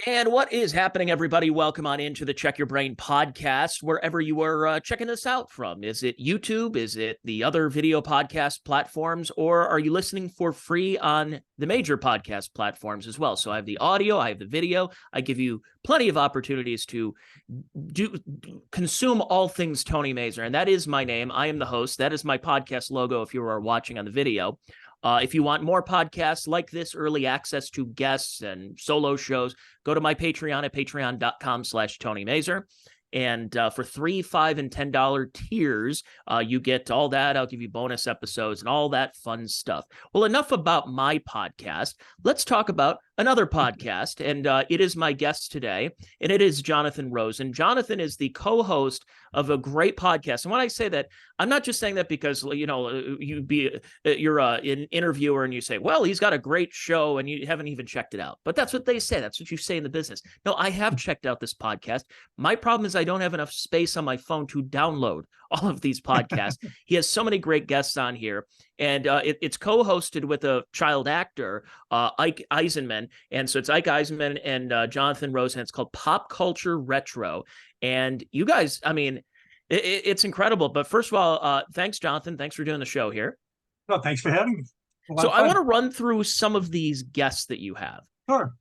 And what is happening, everybody? Welcome on into the Check Your Brain podcast, wherever you are checking this out from. Is it YouTube? Is it the other video podcast platforms? Or are you listening for free on the major podcast platforms as well? So I have the audio, I have the video. I give you plenty of opportunities to consume all things Tony Mazur. And that is my name. I am the host. That is my podcast logo if you are watching on the video. If you want more podcasts like this, early access to guests and solo shows, go to my Patreon at patreon.com/Tony Mazur. And for $3, $5, and $10 tiers, you get all that. I'll give you bonus episodes and all that fun stuff. Well, enough about my podcast. Let's talk about another podcast. And it is my guest today, and it is Jonathan Rosen. Jonathan is the co-host of a great podcast. And when I say that, I'm not just saying that because, you know, you're an interviewer and you say, well, he's got a great show and you haven't even checked it out. But that's what they say. That's what you say in the business. No, I have checked out this podcast. My problem is I don't have enough space on my phone to download all of these podcasts. He has so many great guests on here. And it's co-hosted with a child actor, Ike Eisenmann. And so it's Ike Eisenmann and Jonathan Rosen. It's called Pop Culture Retro. And you guys, I mean, it's incredible. But first of all, thanks, Jonathan. Thanks for doing the show here. Well, thanks for having me. So I want to run through some of these guests that you have. Sure.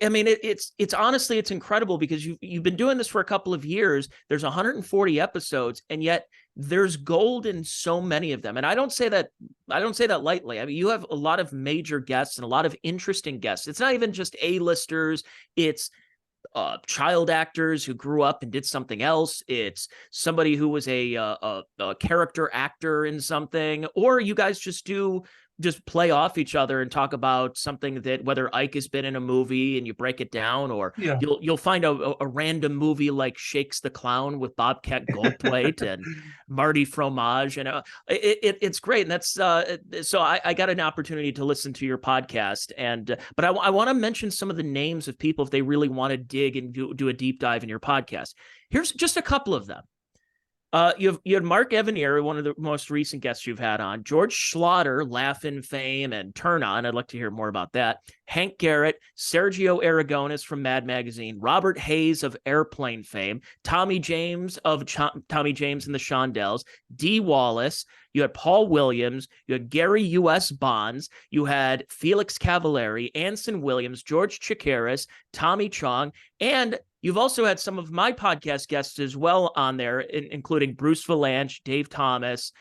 I mean, it's honestly, it's incredible because you've been doing this for a couple of years. There's 140 episodes, and yet there's gold in so many of them. And I don't say that lightly. I mean, you have a lot of major guests and a lot of interesting guests. It's not even just A-listers. It's child actors who grew up and did something else. It's somebody who was a character actor in something, or you guys just play off each other and talk about something that whether Ike has been in a movie and you break it down, or you'll find a random movie like Shakes the Clown with Bobcat Goldthwait and Marty Fromage. And it's great. And that's so I got an opportunity to listen to your podcast. And but I want to mention some of the names of people if they really want to dig and do a deep dive in your podcast. Here's just a couple of them. You had Mark Evanier, one of the most recent guests you've had on, George Schlatter, Laugh-In fame and Turn On. I'd like to hear more about that. Hank Garrett, Sergio Aragonis from Mad Magazine, Robert Hayes of Airplane fame, Tommy James of Tommy James and the Shondells, Dee Wallace. You had Paul Williams, you had Gary U.S. Bonds, you had Felix Cavallari, Anson Williams, George Chakiris, Tommy Chong, and you've also had some of my podcast guests as well on there, including Bruce Valanche, Dave Thomas,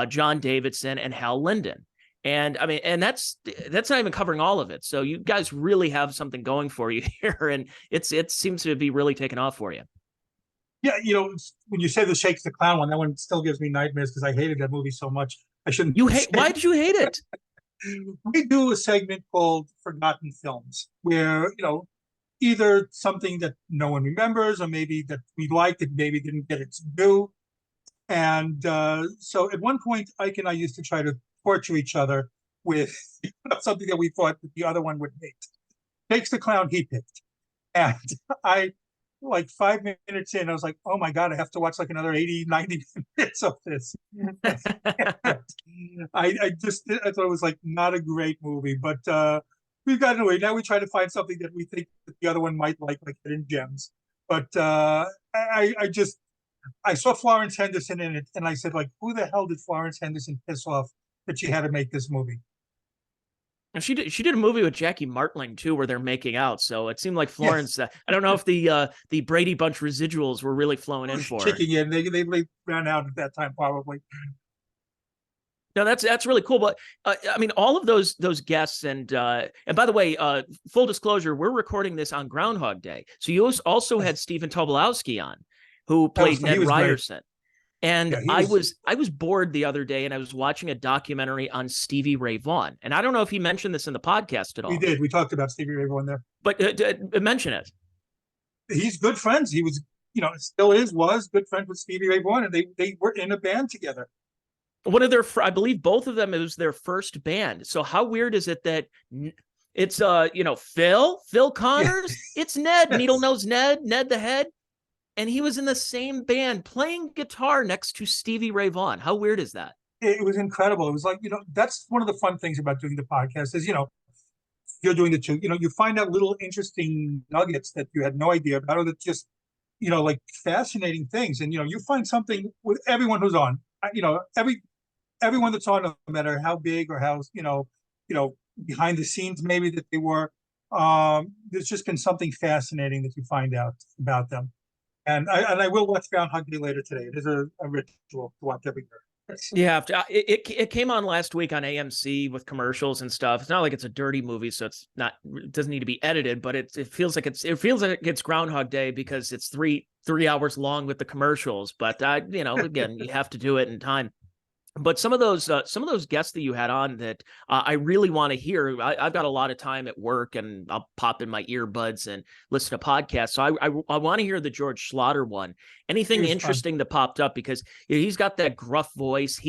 John Davidson, and Hal Linden. And I mean, and that's not even covering all of it. So you guys really have something going for you here, and it seems to be really taking off for you. Yeah, you know, when you say the Shakes the Clown one, that one still gives me nightmares because I hated that movie so much. I shouldn't. Why did you hate it? We do a segment called Forgotten Films, where, you know, either something that no one remembers, or maybe that we liked it, maybe didn't get its due. And so at one point, Ike and I used to try to torture each other with something that we thought that the other one would hate. Shakes the Clown, he picked. And I, like 5 minutes in, I was like, oh my God, I have to watch like another 80, 90 minutes of this. I thought it was like not a great movie, but we've gotten away. Now we try to find something that we think that the other one might like Hidden Gems. But I saw Florence Henderson in it, and I said, like, who the hell did Florence Henderson piss off that she had to make this movie? And she did a movie with Jackie Martling too, where they're making out. So it seemed like Florence. Yes. I don't know if the Brady Bunch residuals were really flowing in for her. Kicking in, they ran out at that time probably. No, that's really cool. But I mean, all of those guests and by the way, full disclosure, we're recording this on Groundhog Day. So you also had Stephen Tobolowsky on, who played Ned Ryerson. Great. And yeah, I was bored the other day, and I was watching a documentary on Stevie Ray Vaughan. And I don't know if he mentioned this in the podcast at all. We did. We talked about Stevie Ray Vaughan there. But mention it. He's good friends. He was, you know, was good friends with Stevie Ray Vaughan, and they were in a band together. One of their, I believe both of them, it was their first band. So how weird is it that it's, Phil Connors? It's Ned, Needle Nose Ned the Head. And he was in the same band playing guitar next to Stevie Ray Vaughan. How weird is that? It was incredible. It was like, that's one of the fun things about doing the podcast is, you're doing the two, you find out little interesting nuggets that you had no idea about, or that just, like fascinating things. And, you find something with everyone who's on, everyone that's on, no matter how big or how, behind the scenes, maybe that they were, there's just been something fascinating that you find out about them. And I will watch Groundhog Day later today. It is a ritual to watch every year. You have to. It came on last week on AMC with commercials and stuff. It's not like it's a dirty movie, so it doesn't need to be edited. But it feels like it's Groundhog Day because it's three hours long with the commercials. But again, you have to do it in time. But some of those guests that you had on that I really want to hear. I've got a lot of time at work, and I'll pop in my earbuds and listen to podcasts. So I want to hear the George Schlatter one. Anything interesting that popped up, because he's got that gruff voice.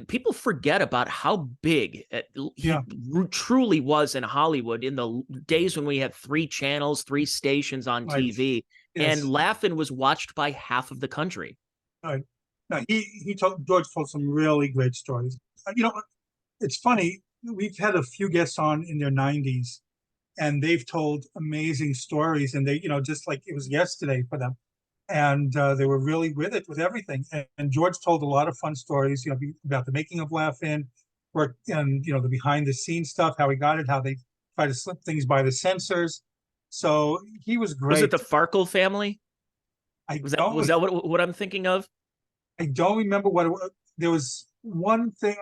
People forget about how big he truly was in Hollywood in the days when we had 3 channels, 3 stations on TV, and Laugh-In was watched by half of the country. Right. No, George told some really great stories. It's funny. We've had a few guests on in their 90s, and they've told amazing stories. And they, just like it was yesterday for them, and they were really with everything. And George told a lot of fun stories, about the making of Laugh-In, work, and the behind the scenes stuff, how he got it, how they try to slip things by the censors. So he was great. Was it the Farkle family? Was that what I'm thinking of? I don't remember what it was. There was one thing.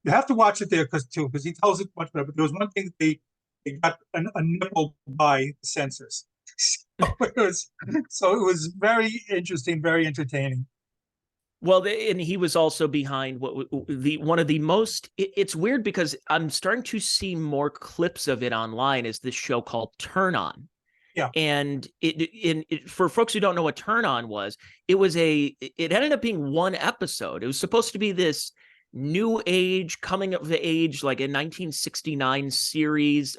You have to watch it there because he tells it much better. But there was one thing that they got a nipple by the censors. So it was very interesting, very entertaining. Well, and he was also behind one of the most. It's weird because I'm starting to see more clips of it online. Is this show called Turn On? Yeah. And for folks who don't know what Turn On was, it ended up being one episode. It was supposed to be this new age, coming of age, like a 1969 series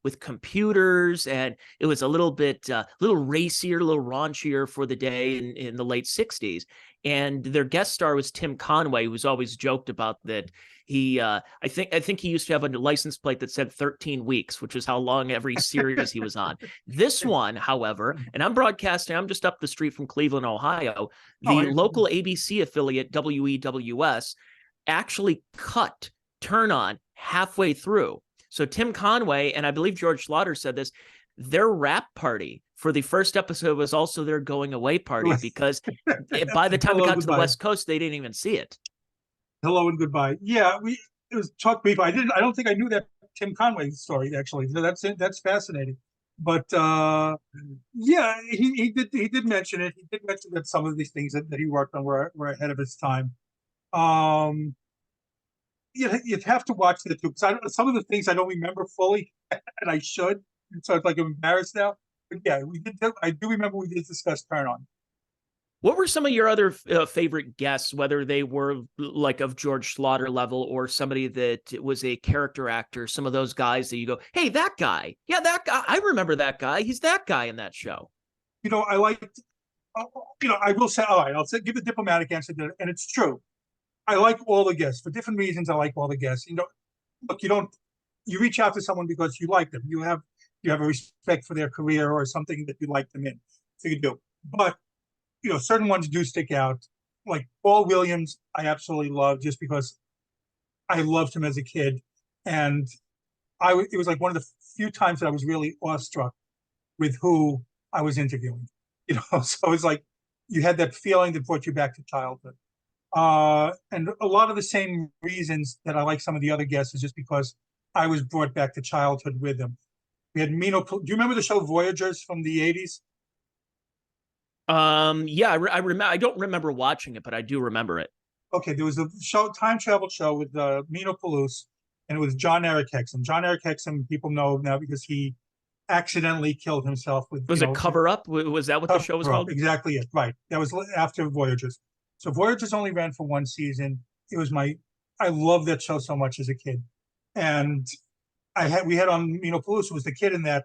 with computers, and it was a little bbit little racier, a little raunchier for the day in the late 60s. And their guest star was Tim Conway, who's always joked about that. I think he used to have a license plate that said 13 weeks, which is how long every series he was on. This one, however, and I'm just up the street from Cleveland, Ohio, the local ABC affiliate WEWS actually cut Turn On halfway through. So Tim Conway, and I believe George Schlatter said this, their wrap party for the first episode was also their going away party, because by the time it got to the West Coast, they didn't even see it. Hello and goodbye. Yeah, it was talk brief. I don't think I knew that Tim Conway story, actually. So that's fascinating. But yeah, he did mention it. He did mention that some of these things that he worked on were ahead of his time. You'd have to watch the two, because some of the things I don't remember fully, and I should. So it's like I'm embarrassed now. But yeah, I do remember we did discuss Turn On. What were some of your other favorite guests, whether they were like of George Schlatter level or somebody that was a character actor, some of those guys that you go, hey, that guy. Yeah, that guy. I remember that guy. He's that guy in that show. I liked, I will say, all right, give a diplomatic answer to it, and it's true. I like all the guests for different reasons. I like all the guests. Look, you reach out to someone because you like them. You have a respect for their career or something that you like them in. So you do. But certain ones do stick out. Like Paul Williams, I absolutely love, just because I loved him as a kid, and it was like one of the few times that I was really awestruck with who I was interviewing. So it's like you had that feeling that brought you back to childhood. And a lot of the same reasons that I like some of the other guests is just because I was brought back to childhood with them. We had Mino. Do you remember the show Voyagers from the 80s? Yeah, I remember. I don't remember watching it, but I do remember it. Okay, there was a time travel show with Mino Palouse, and it was John Eric Hexum. John Eric Hexum, people know now because he accidentally killed himself with. Was it Cover Up? Was that what the show was called? Exactly it. Right. That was after Voyagers. So Voyagers only ran for one season. I loved that show so much as a kid, and we had on Mino Palouse, who was the kid in that,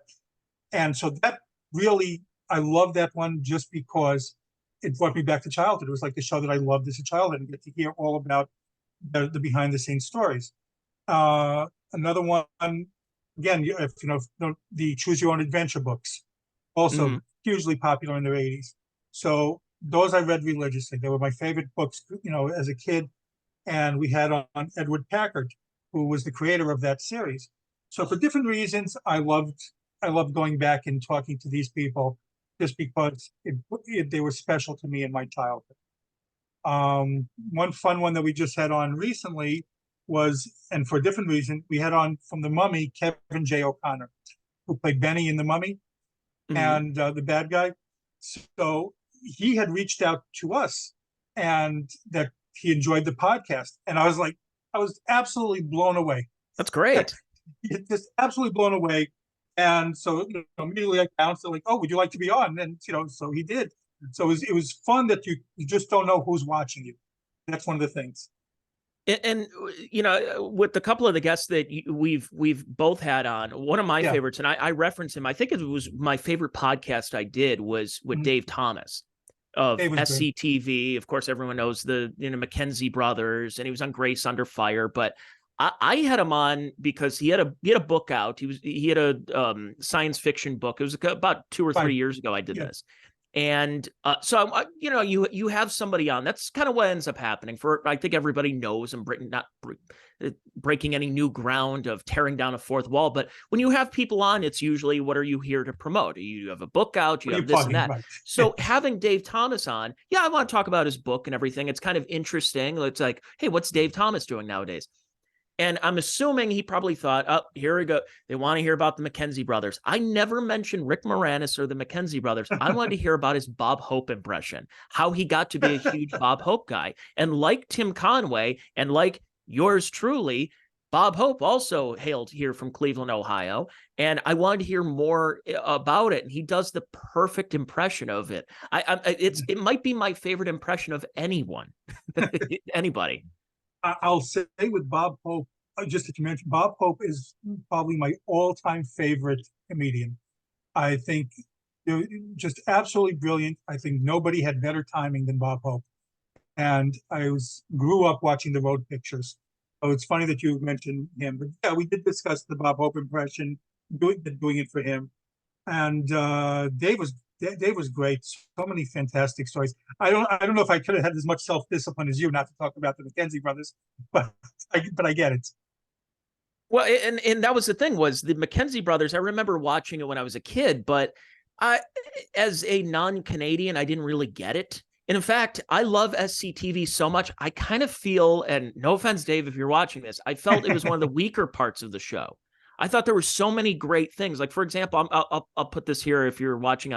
and so that really. I love that one just because it brought me back to childhood. It was like the show that I loved as a child, and get to hear all about the behind the scenes stories. Another one again, if the Choose Your Own Adventure books, also Mhm. hugely popular in the 80s. So those I read religiously. They were my favorite books, as a kid. And we had on Edward Packard, who was the creator of that series. So for different reasons, I loved going back and talking to these people just because they were special to me in my childhood. One fun one that we just had on recently was, and for a different reason, we had on from The Mummy, Kevin J. O'Connor, who played Benny in The Mummy Mhm. and the bad guy. So he had reached out to us and that he enjoyed the podcast. And I was absolutely blown away. That's great. Just absolutely blown away. And so immediately I bounced it like, oh, would you like to be on? And so he did. So it was fun that you just don't know who's watching you. That's one of the things. And with a couple of the guests that we've both had on, one of my Yeah. favorites, and I reference him, I think it was my favorite podcast I did was with Mhm. Dave Thomas of Dave was great. SCTV. Of course, everyone knows the Mackenzie brothers, and he was on Grace Under Fire. But I had him on because he had a book out. He had a science fiction book. It was about 2 or 3 Fine. years ago I did Yeah. this. And so you have somebody on. That's kind of what ends up happening. For I think everybody knows, and not breaking any new ground of tearing down a fourth wall. But when you have people on, it's usually, what are you here to promote? You have a book out, you What are you have this and plugging? that. Right. So having Dave Thomas on, yeah, I want to talk about his book and everything. It's kind of interesting. It's like, hey, what's Dave Thomas doing nowadays? And I'm assuming he probably thought, oh, here we go. They want to hear about the Mackenzie brothers. I never mentioned Rick Moranis or the Mackenzie brothers. I wanted to hear about his Bob Hope impression, how he got to be a huge Bob Hope guy. And like Tim Conway and like yours truly, Bob Hope also hailed here from Cleveland, Ohio. And I wanted to hear more about it. And he does the perfect impression of it. It might be my favorite impression of anyone, anybody. I'll say with Bob Hope, just that you mentioned, Bob Hope is probably my all-time favorite comedian. I think they're just absolutely brilliant. I think nobody had better timing than Bob Hope. And grew up watching the Road Pictures. So it's funny that you mentioned him. But yeah, we did discuss the Bob Hope impression, doing it for him. And Dave was great. So many fantastic stories. I don't know if I could have had as much self-discipline as you not to talk about the Mackenzie brothers, but I get it. Well, and that was the thing, was the Mackenzie brothers. I remember watching it when I was a kid, but I, as a non-Canadian, I didn't really get it. And in fact, I love SCTV so much. I kind of feel, and no offense, Dave, if you're watching this, I felt it was one of the weaker parts of the show. I thought there were so many great things. Like, for example, I'll put this here if you're watching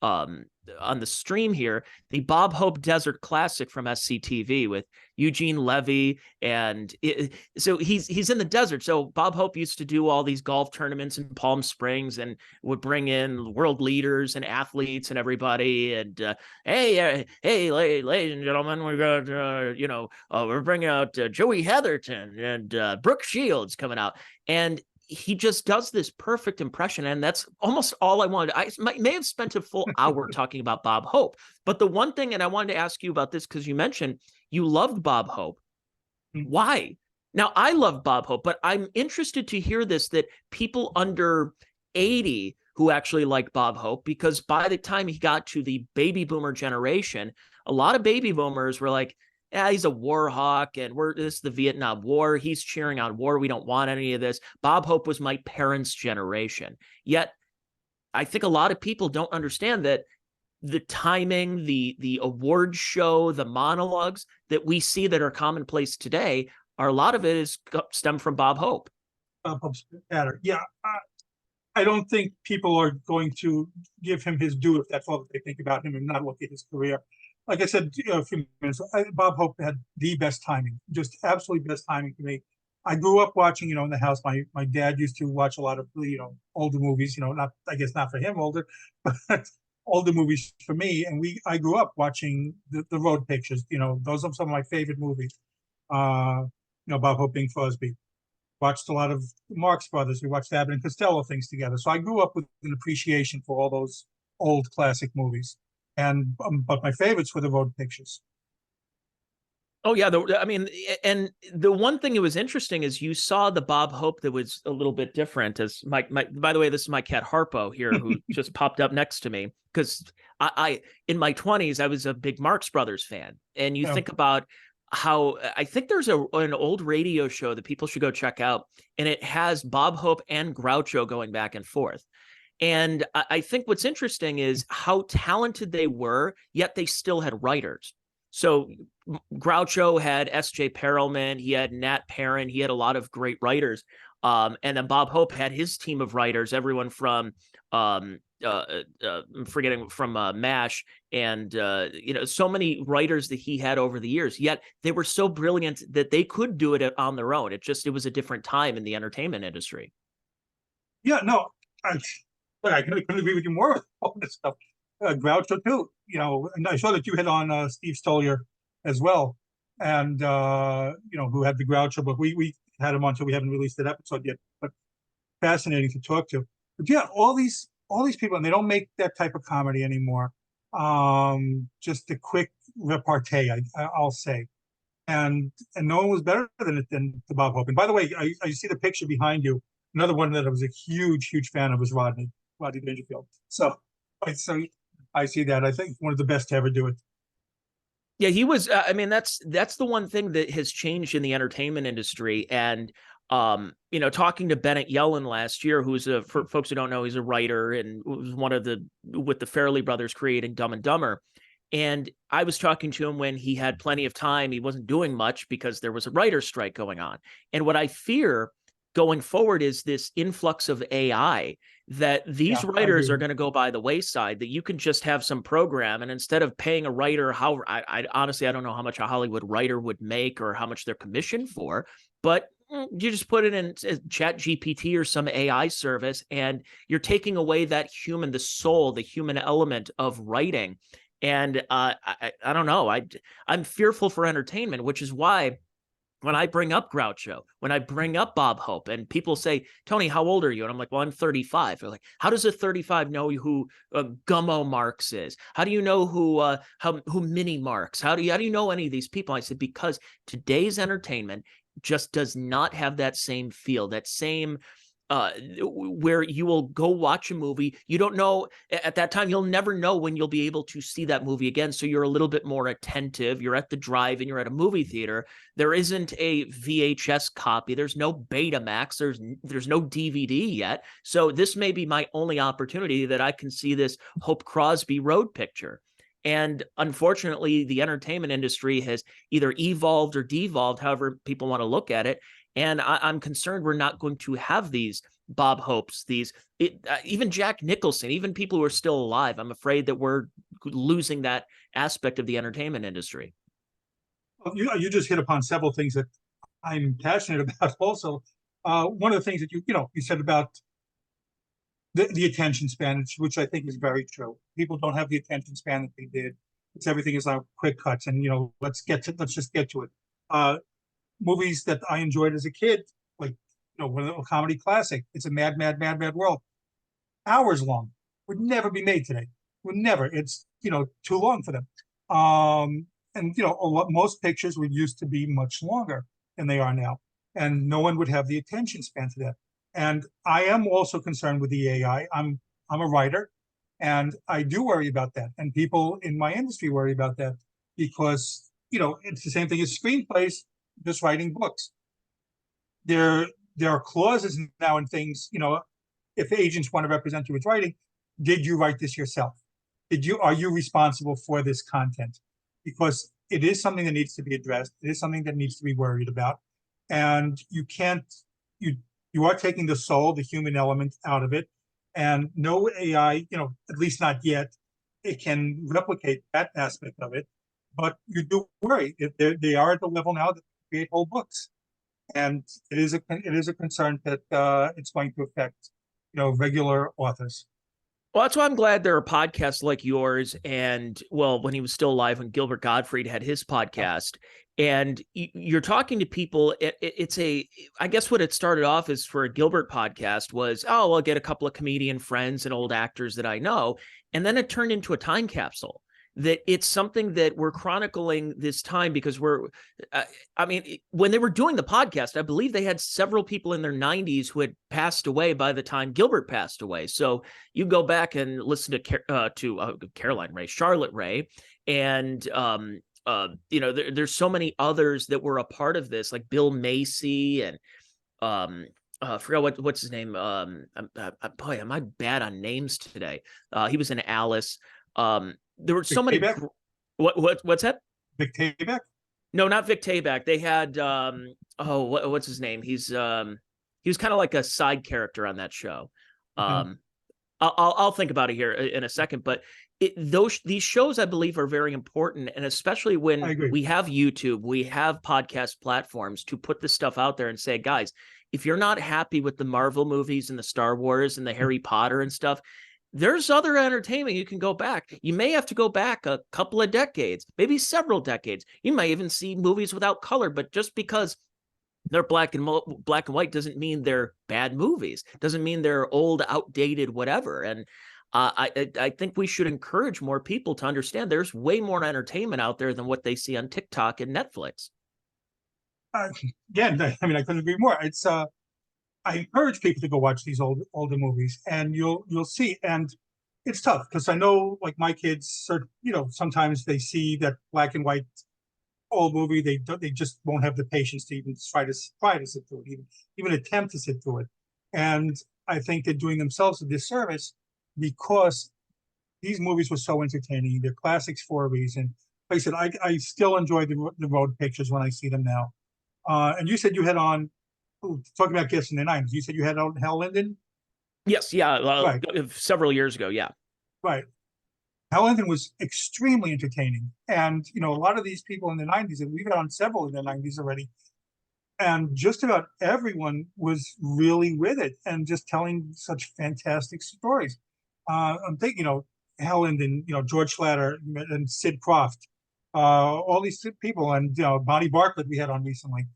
um, on the stream here, the Bob Hope Desert Classic from SCTV with Eugene Levy, and so he's in the desert. So Bob Hope used to do all these golf tournaments in Palm Springs and would bring in world leaders and athletes and everybody. And hey, ladies and gentlemen, we got we're bringing out Joey Heatherton and Brooke Shields coming out, and he just does this perfect impression. And that's almost all I wanted. I may have spent a full hour talking about Bob Hope. But the one thing, and I wanted to ask you about this because you mentioned you loved Bob Hope. Why? Now, I love Bob Hope, but I'm interested to hear this, that people under 80 who actually like Bob Hope, because by the time he got to the baby boomer generation, a lot of baby boomers were like, yeah, he's a war hawk, and this is the Vietnam War. He's cheering on war. We don't want any of this. Bob Hope was my parents' generation. Yet, I think a lot of people don't understand that the timing, the award show, the monologues that we see that are commonplace today, are a lot of it is stem from Bob Hope. Bob Hope's better. Yeah, I don't think people are going to give him his due if that's all that they think about him and not look at his career. Like I said a few minutes, Bob Hope had the best timing, just absolutely best timing for me. I grew up watching, in the house. My dad used to watch a lot of, older movies. Not, I guess not for him older, but older movies for me. And I grew up watching the Road Pictures. Those are some of my favorite movies. Bob Hope, Bing Crosby. Watched a lot of Marx Brothers. We watched Abbott and Costello things together. So I grew up with an appreciation for all those old classic movies. And but my favorites were the Road Pictures. Oh yeah, I mean, and the one thing that was interesting is you saw the Bob Hope that was a little bit different. As my by the way, this is my cat Harpo here, who just popped up next to me, because I in my 20s I was a big Marx Brothers fan, and you You know, think about how I think there's an old radio show that people should go check out, and it has Bob Hope and Groucho going back and forth. And I think what's interesting is how talented they were, yet they still had writers. So Groucho had S.J. Perelman, he had Nat Perrin, he had a lot of great writers. And then Bob Hope had his team of writers, everyone from I'm forgetting, from MASH, and so many writers that he had over the years. Yet they were so brilliant that they could do it on their own. It was a different time in the entertainment industry. yeah, no, I, I couldn't agree with you more with all this stuff. Groucho too, and I saw that you hit on Steve Stoliar as well, and who had the Groucho book. We had him on, so we haven't released that episode yet, but fascinating to talk to. But yeah, all these people, and they don't make that type of comedy anymore. Just a quick repartee, I'll say, and no one was better than the Bob Hope. And by the way, I see the picture behind you. Another one that I was a huge fan of was Rodney Dangerfield. So I see that. I think one of the best to ever do it. Yeah, he was. I mean, that's the one thing that has changed in the entertainment industry. And talking to Bennett Yellen last year, who's for folks who don't know, he's a writer and was one of with the Farrelly brothers creating Dumb and Dumber. And I was talking to him when he had plenty of time. He wasn't doing much because there was a writer's strike going on. And what I fear going forward is this influx of AI, that these Yeah, I writers agree. are going to go by the wayside, that you can just have some program, and instead of paying a writer, I honestly, I don't know how much a Hollywood writer would make or how much they're commissioned for, but you just put it in Chat GPT or some AI service, and you're taking away that the soul, the human element of writing. And I don't know. I'm fearful for entertainment, which is why when I bring up Groucho, when I bring up Bob Hope, and people say, Tony, how old are you? And I'm like, well, I'm 35. They're like, how does a 35 know who Gummo Marx is? How do you know who Mini Marx? How do you know any of these people? I said, because today's entertainment just does not have that same feel, that same where you will go watch a movie. You don't know at that time, you'll never know when you'll be able to see that movie again. So you're a little bit more attentive. You're at the drive and you're at a movie theater. There isn't a VHS copy. There's no Betamax. There's no DVD yet. So this may be my only opportunity that I can see this Hope Crosby road picture. And unfortunately, the entertainment industry has either evolved or devolved, however people want to look at it. And I'm concerned we're not going to have these Bob Hopes, even Jack Nicholson, even people who are still alive. I'm afraid that we're losing that aspect of the entertainment industry. You just hit upon several things that I'm passionate about. Also, one of the things that you said about the attention span, which I think is very true. People don't have the attention span that they did. Everything is on quick cuts, and let's just get to it. Movies that I enjoyed as a kid, like one of the comedy classic. It's a mad world. Hours long. Would never be made today. Would never. It's too long for them. And most pictures would used to be much longer than they are now, and no one would have the attention span to that. And I am also concerned with the AI. I'm a writer, and I do worry about that. And people in my industry worry about that because it's the same thing as screenplays, just writing books. There are clauses now in things. If agents want to represent you with writing, did you write this yourself? Are you responsible for this content? Because it is something that needs to be addressed. It is something that needs to be worried about. And you can't, you are taking the soul, the human element out of it. And no AI, at least not yet, it can replicate that aspect of it. But you do worry. They are at the level now that they create whole books. And it is a concern that it's going to affect, regular authors. Well, that's why I'm glad there are podcasts like yours. And well, when he was still alive, when Gilbert Gottfried had his podcast, and you're talking to people, I guess what it started off as for a Gilbert podcast was, oh, well, I'll get a couple of comedian friends and old actors that I know. And then it turned into a time capsule. that it's something that we're chronicling this time because I mean, when they were doing the podcast, I believe they had several people in their 90s who had passed away by the time Gilbert passed away. So you go back and listen to Caroline Ray, Charlotte Ray, and there's so many others that were a part of this, like Bill Macy and I forgot what's his name. Boy, am I bad on names today? He was in Alice. There were so many. What's that? Vic Tayback? No, not Vic Tayback. They had what's his name? He was kind of like a side character on that show. I'll think about it here in a second, but these shows, I believe, are very important, and especially when we have YouTube, we have podcast platforms to put this stuff out there and say, guys, if you're not happy with the Marvel movies and the Star Wars and the Harry Potter and stuff, there's other entertainment you can go back. You may have to go back a couple of decades, maybe several decades. You might even see movies without color, but just because they're black and white doesn't mean they're bad movies. Doesn't mean they're old, outdated, whatever. And I think we should encourage more people to understand there's way more entertainment out there than what they see on TikTok and Netflix. Again, I mean, I couldn't agree more. It's I encourage people to go watch these older movies, and you'll see. And it's tough because I know, like, my kids are, sometimes they see that black and white old movie, they just won't have the patience to even try to sit through it, even attempt to sit through it. And I think they're doing themselves a disservice because these movies were so entertaining. They're classics for a reason. Like I said, I still enjoy the road pictures when I see them now. And you said you had on, talking about gifts in the 90s, you said you had on Hal Linden? Yes, yeah, right. Several years ago, yeah. Right. Hal Linden was extremely entertaining. And, a lot of these people in the 90s, and we've had on several in the 90s already, and just about everyone was really with it and just telling such fantastic stories. I'm thinking, Hal Linden, George Schlatter and Sid Croft, all these people, and Bonnie Bartlett we had on recently.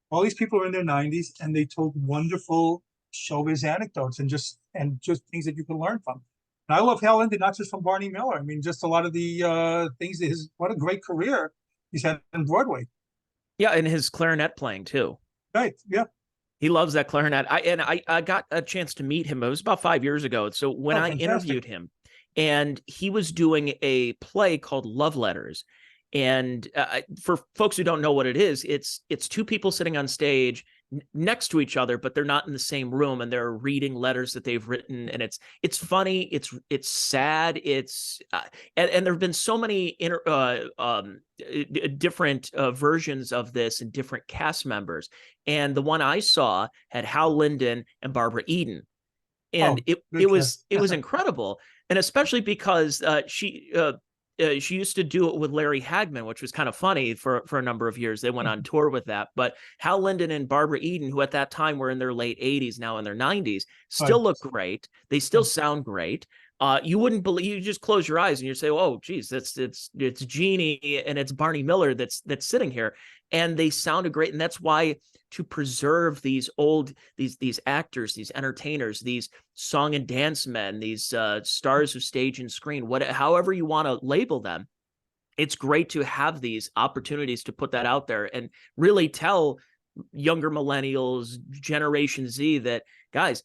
All these people are in their 90s, and they told wonderful showbiz anecdotes and just things that you can learn from. And I love Hal Linden, not just from Barney Miller. I mean, just a lot of the things that what a great career he's had on Broadway. Yeah, and his clarinet playing too. Right. Yeah. He loves that clarinet. I got a chance to meet him. It was about 5 years ago. So when I interviewed him, and he was doing a play called Love Letters. And for folks who don't know what it is, it's two people sitting on stage next to each other, but they're not in the same room, and they're reading letters that they've written. And it's funny, it's sad, and there have been so many different versions of this and different cast members. And the one I saw had Hal Linden and Barbara Eden, and it was incredible, and especially because she used to do it with Larry Hagman, which was kind of funny for a number of years. They went on tour with that. But Hal Linden and Barbara Eden, who at that time were in their late 80s, now in their 90s, still look great. They still sound great. You wouldn't believe, you just close your eyes and you say, oh, geez, it's Jeannie and it's Barney Miller that's sitting here. And they sounded great. And that's why, to preserve these actors, these entertainers, these song and dance men, these stars of stage and screen, however you want to label them, it's great to have these opportunities to put that out there and really tell younger millennials, Generation Z, that, guys,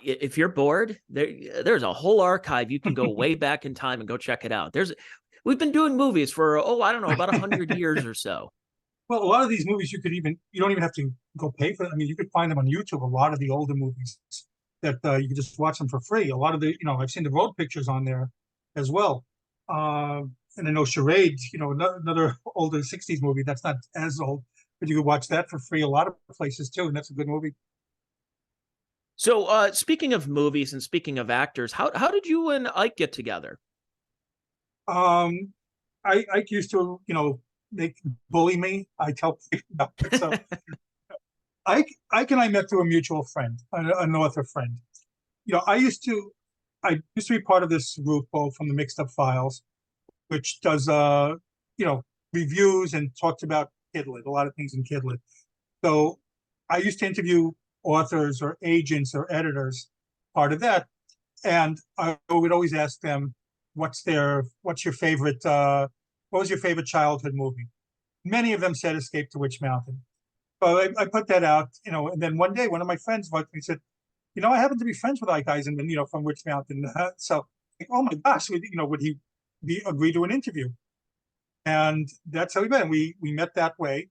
if you're bored, there's a whole archive. You can go way back in time and go check it out. We've been doing movies for, I don't know, about 100 years or so. Well, a lot of these movies you don't even have to go pay for them. I mean, you could find them on YouTube. A lot of the older movies that you can just watch them for free. A lot of the, I've seen the road pictures on there as well. And I know Charade, another older 60s movie that's not as old, but you could watch that for free a lot of places too, and that's a good movie. So speaking of movies and speaking of actors, how did you and Ike get together? Ike used to, they bully me. I tell people about it. So Ike and I met through a mutual friend, an author friend. I used to be part of this group called From the Mixed Up Files, which does reviews and talks about Kidlit, a lot of things in Kidlit. So I used to interview authors or agents or editors, part of that, and I would always ask them, what's your favorite, what was your favorite childhood movie? Many of them said Escape to Witch Mountain. So I put that out, and then one day one of my friends wrote me, said, I happen to be friends with Ike Eisenmann, from Witch Mountain. So, like, oh my gosh, would he agree to an interview? And that's how we met. And we met that way,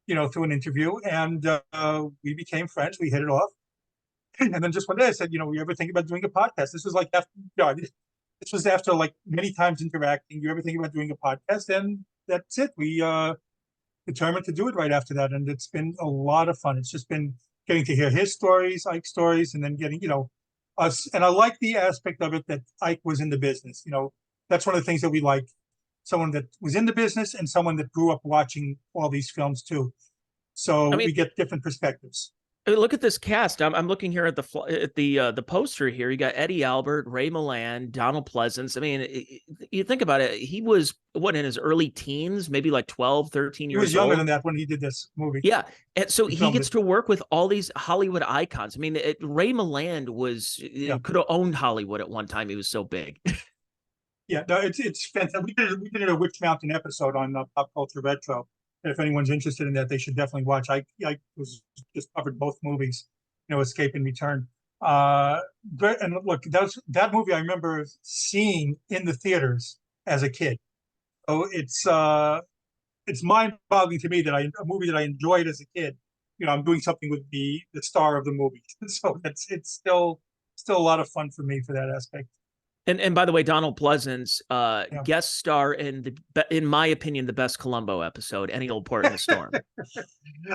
through an interview, and we became friends. We hit it off. And then just one day I said, you ever think about doing a podcast? This was like after, this was after like many times interacting. You ever think about doing a podcast? And that's it. We determined to do it right after that, and it's been a lot of fun. It's just been getting to hear his stories, Ike's stories, and then getting, us. And I like the aspect of it that Ike was in the business. That's one of the things that we like. Someone that was in the business and someone that grew up watching all these films too. So we get different perspectives. Look at this cast. I'm looking here at the poster here. You got Eddie Albert, Ray Milland, Donald Pleasance. I mean, you think about it. He was in his early teens, maybe like 12, 13 years old. He was younger than that when he did this movie. Yeah. And so he gets to work with all these Hollywood icons. I mean, Ray Milland could have owned Hollywood at one time. He was so big. Yeah, no, it's fantastic. We did a Witch Mountain episode on Pop Culture Retro. And if anyone's interested in that, they should definitely watch. I was just covered both movies, Escape and Return. Great, and look, that movie I remember seeing in the theaters as a kid. So it's mind-boggling to me that a movie that I enjoyed as a kid, I'm doing something with the star of the movie. So it's still a lot of fun for me for that aspect. And by the way, Donald Pleasance guest star in my opinion, the best Columbo episode, Any Old Port in the Storm.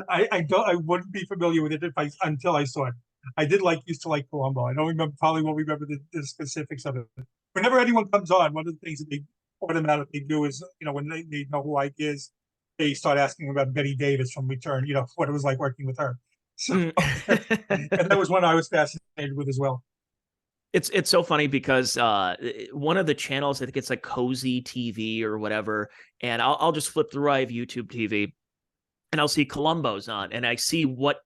I wouldn't be familiar with it until I saw it. I used to like Columbo. I don't won't remember the specifics of it. Whenever anyone comes on, one of the things that they automatically do is, when they know who Ike is, they start asking about Betty Davis from Return, what it was like working with her. So, and that was one I was fascinated with as well. It's so funny because one of the channels, I think it's like Cozy TV or whatever, and I'll just flip through. I have YouTube TV, and I'll see Columbo's on, and I see what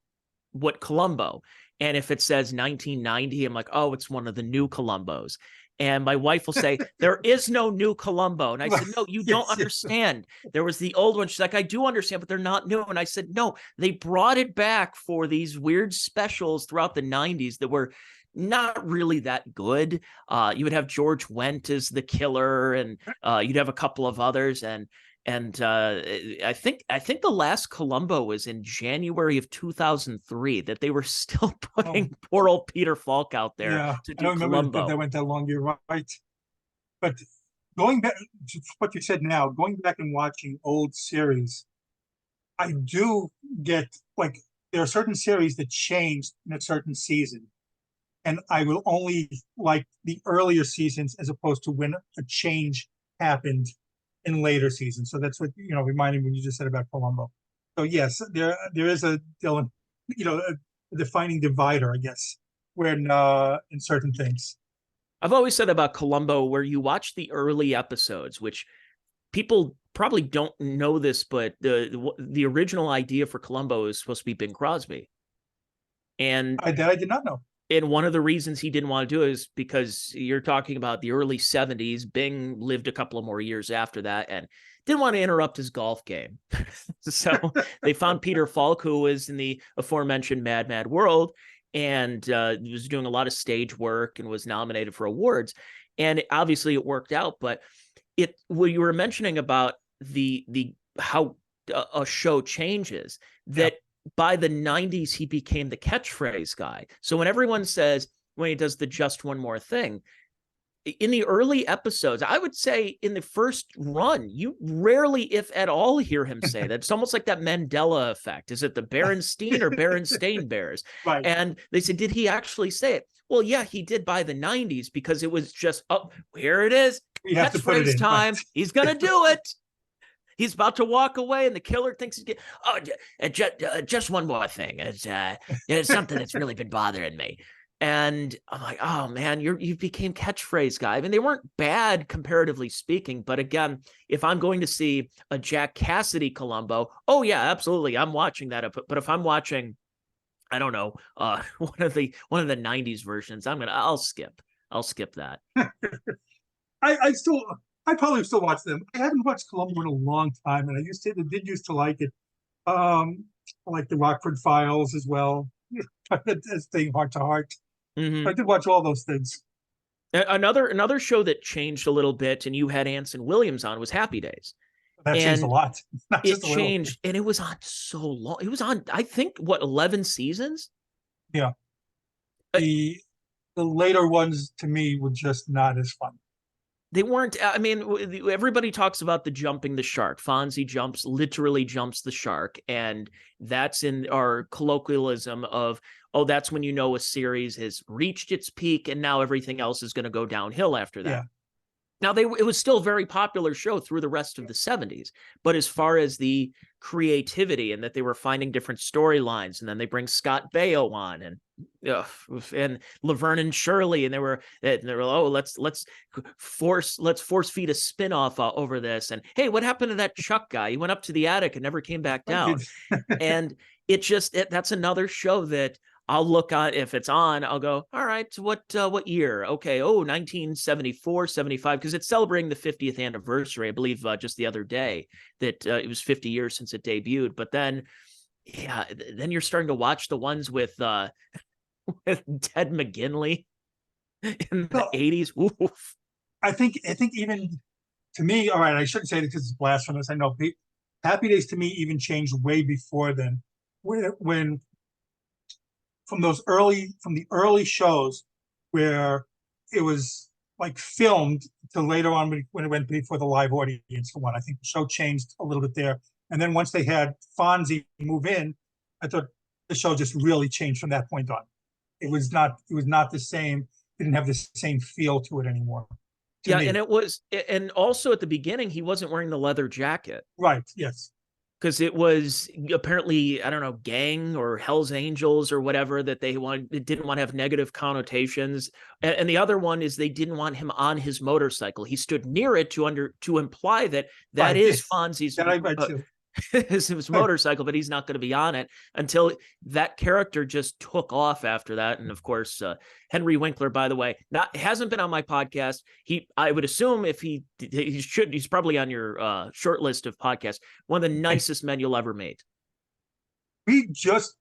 Columbo, and if it says 1990, I'm like, oh, it's one of the new Columbos. And my wife will say, there is no new Columbo. And I said, no, you don't understand. There was the old one. She's like, I do understand, but they're not new. And I said, no, they brought it back for these weird specials throughout the 90s that were not really that good. You would have George Wendt as the killer, and you'd have a couple of others, and I think the last Columbo was in January of 2003. That they were still putting poor old Peter Falk out there to do Columbo. That went that long. You're right, but going back to what you said now, going back and watching old series, I do get like there are certain series that changed in a certain season. And I will only like the earlier seasons as opposed to when a change happened in later seasons. So that's what, reminding me when you just said about Columbo. So yes, there is a defining divider, I guess, when in certain things. I've always said about Columbo, where you watch the early episodes, which people probably don't know this, but the original idea for Columbo is supposed to be Bing Crosby. And I did not know. And one of the reasons he didn't want to do it is because you're talking about the early 70s. Bing lived a couple of more years after that and didn't want to interrupt his golf game. So they found Peter Falk, who was in the aforementioned Mad Mad World, and was doing a lot of stage work and was nominated for awards. And obviously it worked out. But what you were mentioning about the how a show changes, that by the 90s, he became the catchphrase guy. So when everyone says, when he does the just one more thing, in the early episodes, I would say in the first run, you rarely, if at all, hear him say that. It's almost like that Mandela effect. Is it the Berenstein or Berenstain Bears? Right. And they said, did he actually say it? Well, yeah, he did by the 90s, because it was just, oh, here it is. Catchphrase time. Right. He's going to do it. He's about to walk away, and the killer thinks he's just one more thing. It's something that's really been bothering me. And I'm like, oh man, you became catchphrase guy. I mean, they weren't bad comparatively speaking, but again, if I'm going to see a Jack Cassidy Columbo, oh yeah, absolutely, I'm watching that. But if I'm watching, I don't know, one of the 90s versions, I'll skip that. I probably still watch them. I haven't watched Columbo in a long time, and did used to like it. I like the Rockford Files as well. As thing Heart to Heart. I Hmm. did watch all those things. Another show that changed a little bit, and you had Anson Williams on, was Happy Days. That changed a And lot, not it just a little. changed, and it was on so long. It was on, I think, what, 11 seasons? Yeah, Uh, the the later ones to me were just not as fun. They weren't, I mean, everybody talks about the jumping the shark. Fonzie literally jumps the shark. And that's in our colloquialism of, oh, that's when you know a series has reached its peak and now everything else is going to go downhill after that. Yeah, Now it was still a very popular show through the rest of the 70s, but as far as the creativity and that they were finding different storylines, and then they bring Scott Baio on and Laverne and Shirley, and they were oh, let's force feed a spinoff over this, and hey, what happened to that Chuck guy? He went up to the attic and never came back I did. down. And that's another show that I'll look at. If it's on, I'll go, all right, what year? Okay, 1974, 75, because it's celebrating the 50th anniversary, I believe, just the other day, that it was 50 years since it debuted. But then, yeah, then you're starting to watch the ones with with Ted McGinley in the No, 80s. Oof. I think even to me, all right, I shouldn't say it because it's blasphemous. I know. Happy Days to me even changed way before then, when from the early shows where it was like filmed to later on when it went before the live audience for one. I think the show changed a little bit there. And then once they had Fonzie move in, I thought the show just really changed from that point on. It was not the same. It didn't have the same feel to it anymore. To Yeah, me. and also at the beginning, he wasn't wearing the leather jacket. Right. Yes. Because it was apparently, I don't know, gang or Hell's Angels or whatever, that they didn't want to have negative connotations. And the other one is they didn't want him on his motorcycle. He stood near it to imply that Right. is Fonzie's That I read too. his motorcycle, but he's not going to be on it, until that character just took off after that. And of course, Henry Winkler, by the way, hasn't been on my podcast. I would assume if he's probably on your short list of podcasts. One of the nicest men you'll ever meet. We just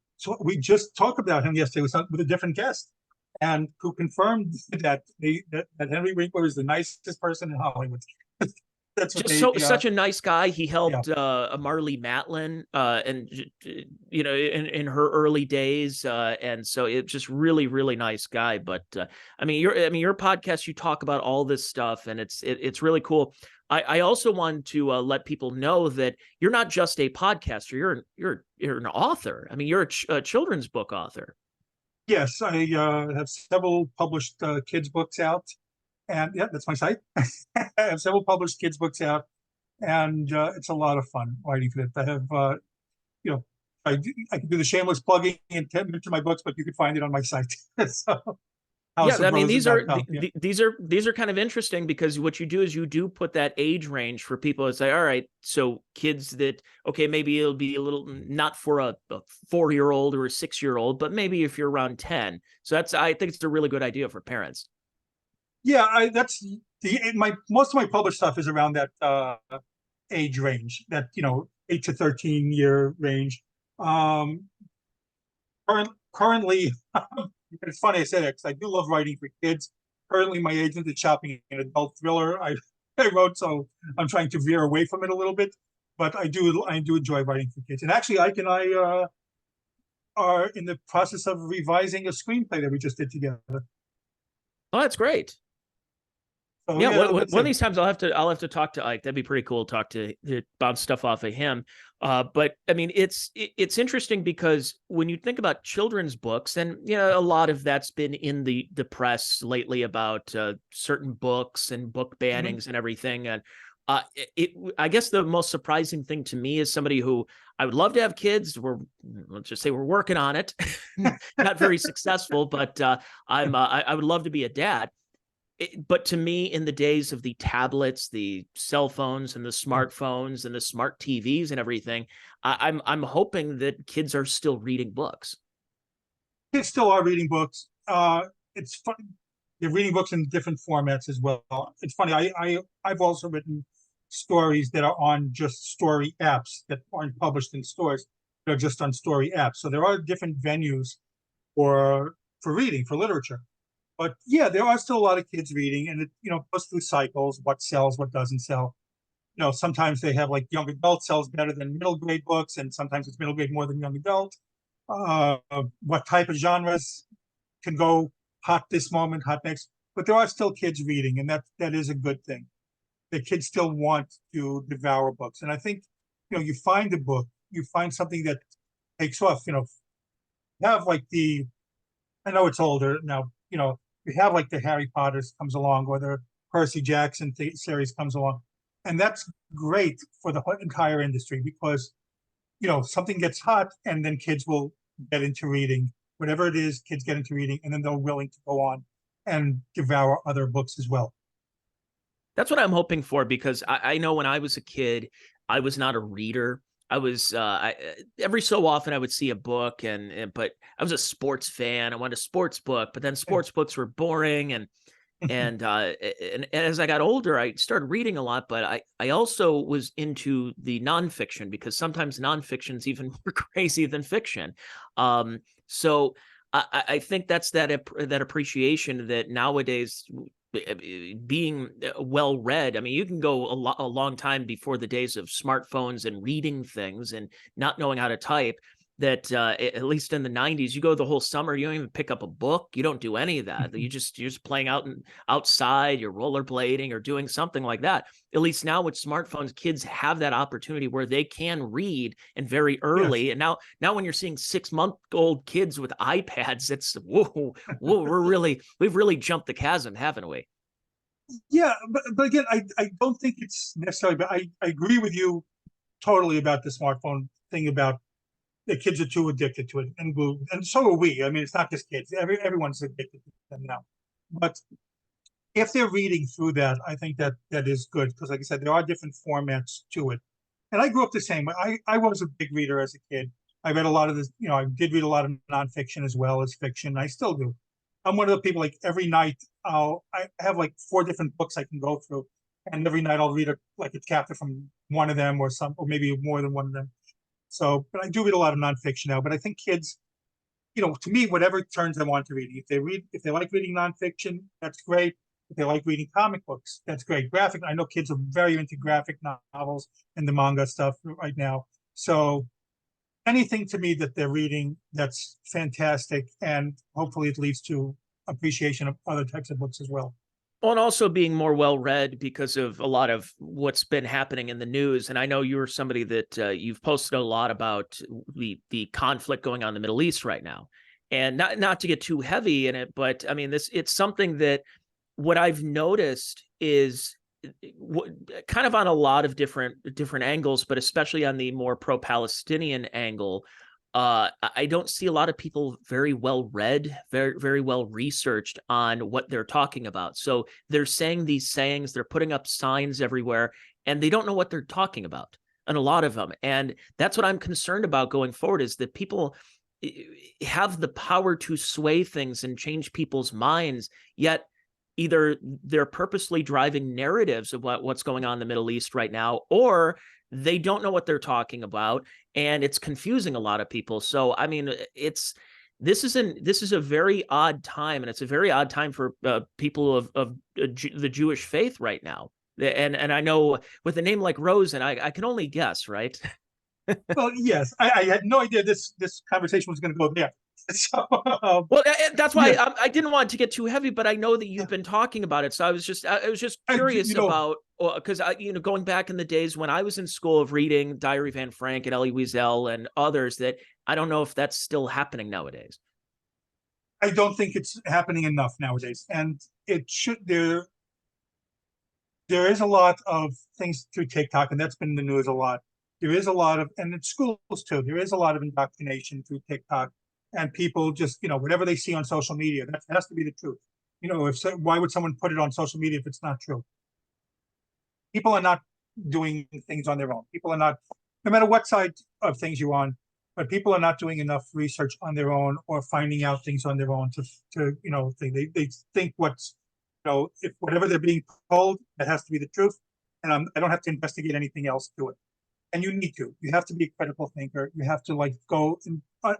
talked about him yesterday with a different guest, and who confirmed that that Henry Winkler is the nicest person in Hollywood. That's what Just such a nice guy. He helped Marlee Matlin, and in her early days, and so it's just really, really nice guy. But your podcast, you talk about all this stuff, and it's really cool. I also want to let people know that you're not just a podcaster. You're an author. I mean, you're a children's book author. Yes, I have several published kids books out, and yeah, that's my site. I have several published kids books out, and it's a lot of fun writing for it. I have, you know, I can do the shameless plugging and mention my books, but you can find it on my site. So, Yeah, I mean, these are yeah. these are kind of interesting, because what you do is you do put that age range for people to say, all right, so kids that, okay, maybe it'll be a little, not for a 4-year-old or a 6-year-old, but maybe if you're around 10. So I think it's a really good idea for parents. Yeah, that's most of my published stuff is around that age range, that 8 to 13 year range. Um, currently, it's funny I say that because I do love writing for kids. Currently, my agent is shopping an adult thriller. I wrote, so I'm trying to veer away from it a little bit, but I do enjoy writing for kids. And actually, Ike and I are in the process of revising a screenplay that we just did together. Oh, that's great. So, Yeah, one that's of it. these times I'll have to talk to Ike. That'd be pretty cool to talk to bounce stuff off of him. But I mean, it's interesting, because when you think about children's books, and a lot of that's been in the press lately about certain books and book bannings and everything. And I guess the most surprising thing to me is somebody who I would love to have kids. Let's just say we're working on it. Not very successful, but I would love to be a dad. But to me, in the days of the tablets, the cell phones, and the smartphones, and the smart TVs, and everything, I'm hoping that kids are still reading books. Kids still are reading books. It's fun. they're reading books in different formats as well. It's funny. I've also written stories that are on just story apps that aren't published in stores. They're just on story apps. So there are different venues for reading, for literature. But yeah, there are still a lot of kids reading, and it goes through cycles. What sells, what doesn't sell. Sometimes they have like young adult sells better than middle grade books, and sometimes it's middle grade more than young adult. What type of genres can go hot this moment, hot next? But there are still kids reading, and that is a good thing. The kids still want to devour books, and I think you find a book, you find something that takes off. Have like I know it's older now. We have like the Harry Potters comes along, or the Percy Jackson series comes along, and that's great for the entire industry because something gets hot, and then kids will get into reading. Whatever it is, kids get into reading, and then they're willing to go on and devour other books as well. That's what I'm hoping for, because I know when I was a kid, I was not a reader. I was every so often I would see a book, but I was a sports fan. I wanted a sports book, but then sports books were boring, and as I got older, I started reading a lot. But I also was into the nonfiction, because sometimes nonfiction is even more crazy than fiction. So I think that's that appreciation that nowadays, being well read. I mean, you can go a long time before the days of smartphones and reading things and not knowing how to type. That at least in the 90s, you go the whole summer, you don't even pick up a book, you don't do any of that. You're just playing outside, you're rollerblading or doing something like that. At least now with smartphones, kids have that opportunity where they can read, and very early. Yes. And now when you're seeing 6-month-old kids with iPads, it's whoa, we've really jumped the chasm, haven't we? Yeah, but again, I don't think it's necessarily, but I agree with you totally about the smartphone thing, about the kids are too addicted to it, and so are we. I mean, it's not just kids; everyone's addicted to them now. But if they're reading through that, I think that is good, because, like I said, there are different formats to it. And I grew up the same way. I was a big reader as a kid. I read a lot of this. I did read a lot of nonfiction as well as fiction. I still do. I'm one of the people, like, every night I have like 4 different books I can go through, and every night I'll read a chapter from one of them, or maybe more than one of them. So, but I do read a lot of nonfiction now. But I think kids, to me, whatever turns them on to reading. If they like reading nonfiction, that's great. If they like reading comic books, that's great. Graphic, I know kids are very into graphic novels and the manga stuff right now. So anything to me that they're reading, that's fantastic. And hopefully it leads to appreciation of other types of books as well. Well, and also being more well-read because of a lot of what's been happening in the news. And I know you're somebody that you've posted a lot about the conflict going on in the Middle East right now. And not to get too heavy in it, but I mean, it's something that what I've noticed is kind of on a lot of different angles, but especially on the more pro-Palestinian angle. I don't see a lot of people very well read, very well researched on what they're talking about. So they're saying these sayings, they're putting up signs everywhere, and they don't know what they're talking about, and a lot of them. And that's what I'm concerned about going forward, is that people have the power to sway things and change people's minds, yet either they're purposely driving narratives of what's going on in the Middle East right now, or they don't know what they're talking about, and it's confusing a lot of people. So, I mean, this is a very odd time, and it's a very odd time for people of the Jewish faith right now. And I know with a name like Rosen, I can only guess, right? Well, yes, I had no idea this conversation was going to go there. So, well, that's why I didn't want to get too heavy, but I know that you've been talking about it. So I was just curious about, because going back in the days when I was in school of reading Diary of Anne Frank and Elie Wiesel and others, that I don't know if that's still happening nowadays. I don't think it's happening enough nowadays, and it should. There is a lot of things through TikTok, and that's been in the news a lot. There is a lot of, and in schools too, there is a lot of indoctrination through TikTok. And people just, whatever they see on social media, that has to be the truth. Why would someone put it on social media if it's not true? People are not doing things on their own. People are not, no matter what side of things you're on, but people are not doing enough research on their own or finding out things on their own to they think what's, if whatever they're being told, that has to be the truth, and I don't have to investigate anything else to it. And you need to. You have to be a critical thinker. You have to like go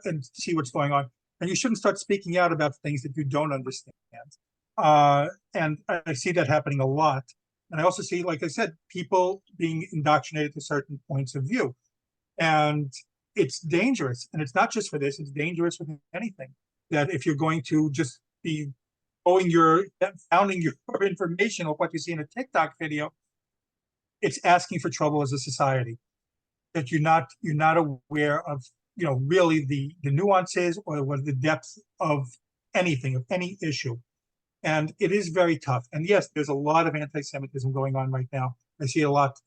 and see what's going on, and you shouldn't start speaking out about things that you don't understand. And I see that happening a lot. And I also see, like I said, people being indoctrinated to certain points of view. And it's dangerous. And it's not just for this, it's dangerous with anything. That if you're going to just be founding your information of what you see in a TikTok video, it's asking for trouble as a society. That you're not aware of, really the nuances or what the depth of anything, of any issue. And it is very tough. And yes, there's a lot of anti-Semitism going on right now. I see it a lot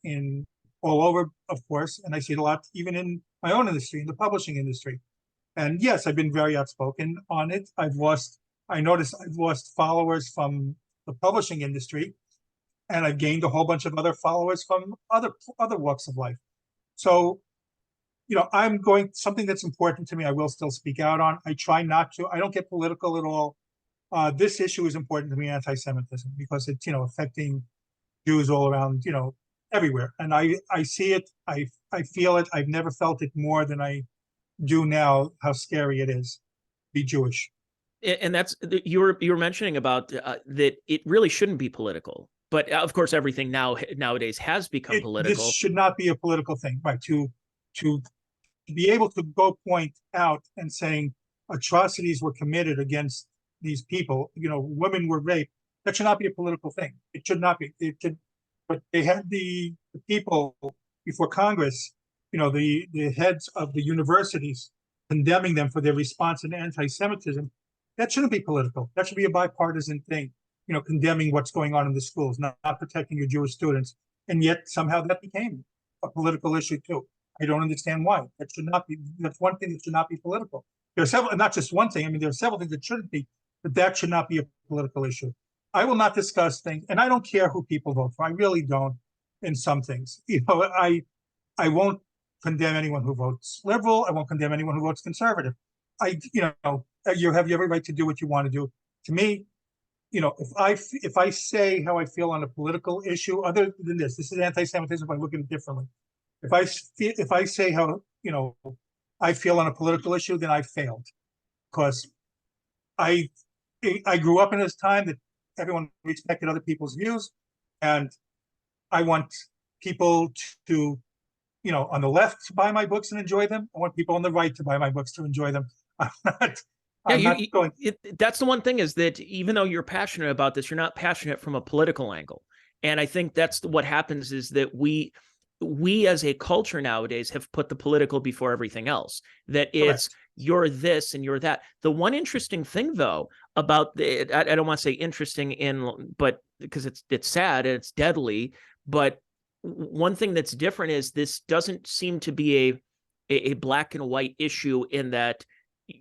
all over, of course, and I see it a lot even in my own industry, in the publishing industry. And yes, I've been very outspoken on it. I noticed I've lost followers from the publishing industry, and I've gained a whole bunch of other followers from other walks of life. So, something that's important to me, I will still speak out on. I try not to. I don't get political at all. This issue is important to me, anti-Semitism, because it's, affecting Jews all around, everywhere. And I see it, I feel it. I've never felt it more than I do now, how scary it is to be Jewish. And that's, you were mentioning about that it really shouldn't be political. But of course, everything nowadays has become political. This should not be a political thing, right? To be able to go point out and saying atrocities were committed against these people, women were raped. That should not be a political thing. It should not be. But they had the people before Congress, the heads of the universities, condemning them for their response to anti-Semitism. That shouldn't be political. That should be a bipartisan thing, condemning what's going on in the schools, not protecting your Jewish students. And yet somehow that became a political issue too. I don't understand why. That should not be. That's one thing that should not be political. There are several, not just one thing. I mean, there are several things that shouldn't be, but that should not be a political issue. I will not discuss things, and I don't care who people vote for. I really don't. In some things, I won't condemn anyone who votes liberal. I won't condemn anyone who votes conservative. You have every right to do what you want to do. To me, if I say how I feel on a political issue, other than this is anti-Semitism. I look at it differently. If I say how I feel on a political issue, then I failed, because I grew up in this time that everyone respected other people's views, and I want people to, on the left to buy my books and enjoy them. I want people on the right to buy my books to enjoy them. That's the one thing, is that even though you're passionate about this, you're not passionate from a political angle. And I think that's what happens, is that we as a culture nowadays have put the political before everything else, that it's correct. You're this and you're that. The one interesting thing, though, about I don't want to say interesting but because it's sad and it's deadly, but one thing that's different is this doesn't seem to be a black and white issue, in that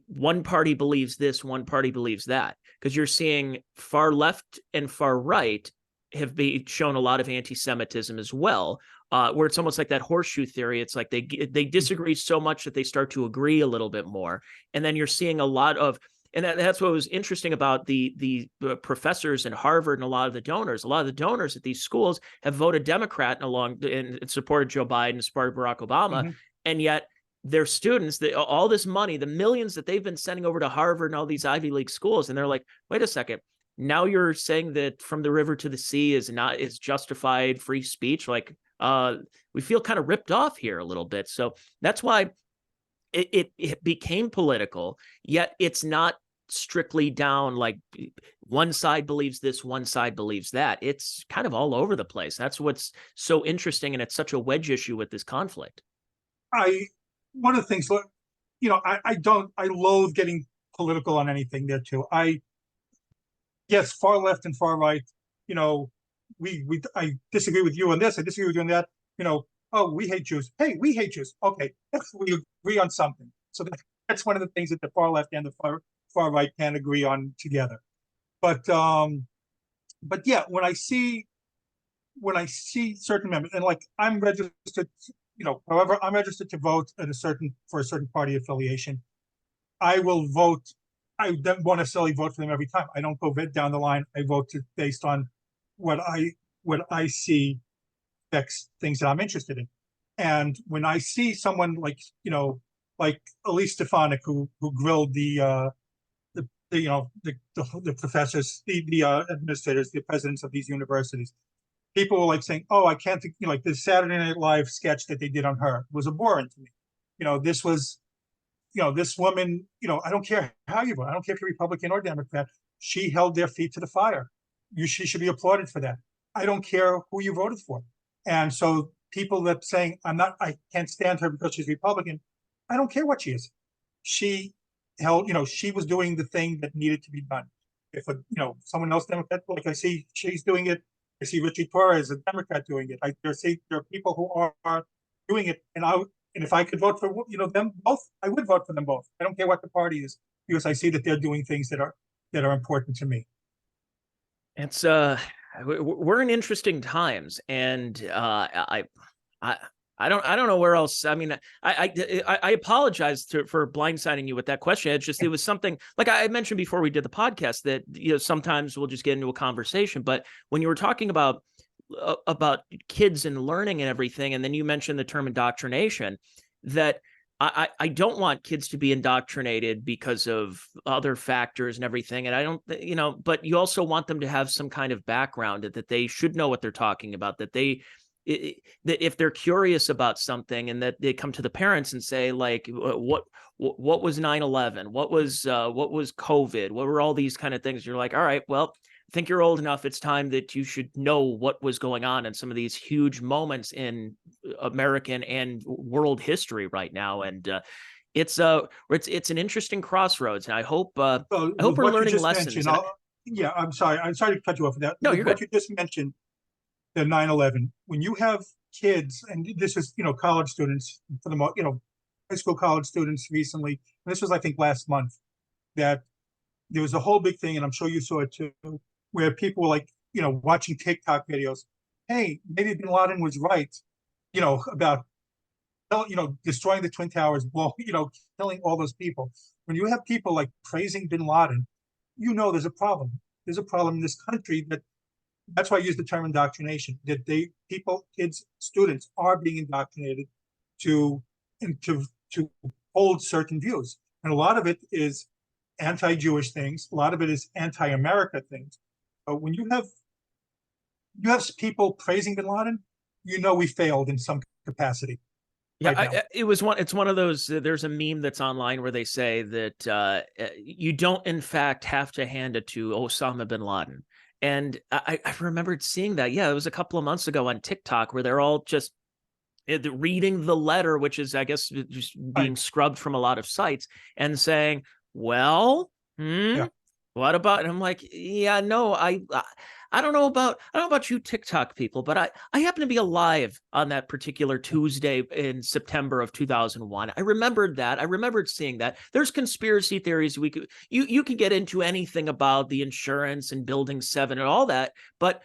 one party believes this, one party believes that, because you're seeing far left and far right have been shown a lot of anti-Semitism as well, where it's almost like that horseshoe theory. It's like they disagree so much that they start to agree a little bit more. And then you're seeing a lot of, and that's what was interesting about the professors in Harvard and a lot of the donors. A lot of the donors at these schools have voted Democrat and supported Joe Biden, supported Barack Obama. Mm-hmm. And yet their students, all this money, the millions that they've been sending over to Harvard and all these Ivy League schools, and they're like, wait a second, now you're saying that from the river to the sea is justified free speech? Like, we feel kind of ripped off here a little bit. So that's why it became political, yet it's not strictly down like one side believes this, one side believes that. It's kind of all over the place. That's what's so interesting, and it's such a wedge issue with this conflict. One of the things, I loathe getting political on anything there too. Yes, far left and far right, I disagree with you on this, I disagree with you on that, oh, we hate Jews. Hey, we hate Jews. Okay, we agree on something. So that's one of the things that the far left and the far right can agree on together. But yeah, when I see certain members, and like I'm registered however, I'm registered to vote for a certain party affiliation. I will vote. I don't want to necessarily vote for them every time. I don't go down the line. I vote based on what I see affects things that I'm interested in. And when I see someone like Elise Stefanik, who grilled the professors, the administrators, the presidents of these universities, people were like saying, "Oh, I can't think," like the Saturday Night Live sketch that they did on her was abhorrent to me. This was, this woman, I don't care how you vote. I don't care if you're Republican or Democrat. She held their feet to the fire. She should be applauded for that. I don't care who you voted for. And so people that saying, I can't stand her because she's Republican. I don't care what she is. She she was doing the thing that needed to be done. If someone else Democrat, like I see she's doing it, I see Richie Torres, a Democrat, doing it. I see there are people who are doing it, and if I could vote for them both, I would vote for them both. I don't care what the party is, because I see that they're doing things that are important to me. It's we're in interesting times, and I don't know where else. I mean, I apologize for blindsiding you with that question. It's just, it was something like I mentioned before we did the podcast that, sometimes we'll just get into a conversation. But when you were talking about kids and learning and everything, and then you mentioned the term indoctrination, that I don't want kids to be indoctrinated because of other factors and everything. And I don't, but you also want them to have some kind of background, that they should know what they're talking about, that that if they're curious about something, and that they come to the parents and say, like, what was 9/11? What was COVID? What were all these kind of things? You're like, all right, well, I think you're old enough. It's time that you should know what was going on in some of these huge moments in American and world history right now. And it's an interesting crossroads. And I hope we're learning lessons. Yeah, I'm sorry to cut you off for that. No, you're good. What you just mentioned, the 9/11, when you have kids, and this is, college students, for the most, high school college students recently, and this was, I think, last month, that there was a whole big thing, and I'm sure you saw it too, where people were like, watching TikTok videos. Hey, maybe Bin Laden was right, about, destroying the Twin Towers, killing all those people. When you have people like praising Bin Laden, there's a problem. There's a problem in this country. That's why I use the term indoctrination, that kids, students are being indoctrinated to hold certain views. And a lot of it is anti-Jewish things. A lot of it is anti-America things. But when you have people praising Bin Laden, we failed in some capacity. Yeah, right it's one of those, there's a meme that's online where they say that you don't, in fact, have to hand it to Osama bin Laden. And I remembered seeing that. Yeah, it was a couple of months ago on TikTok, where they're all just reading the letter, which is, I guess, just being scrubbed from a lot of sites, and saying, well, what about? And I'm like, yeah, no, I don't know about you TikTok people, but I happen to be alive on that particular Tuesday in September of 2001. I remembered that. I remembered seeing that. There's conspiracy theories you can get into anything about the insurance and Building 7 and all that, but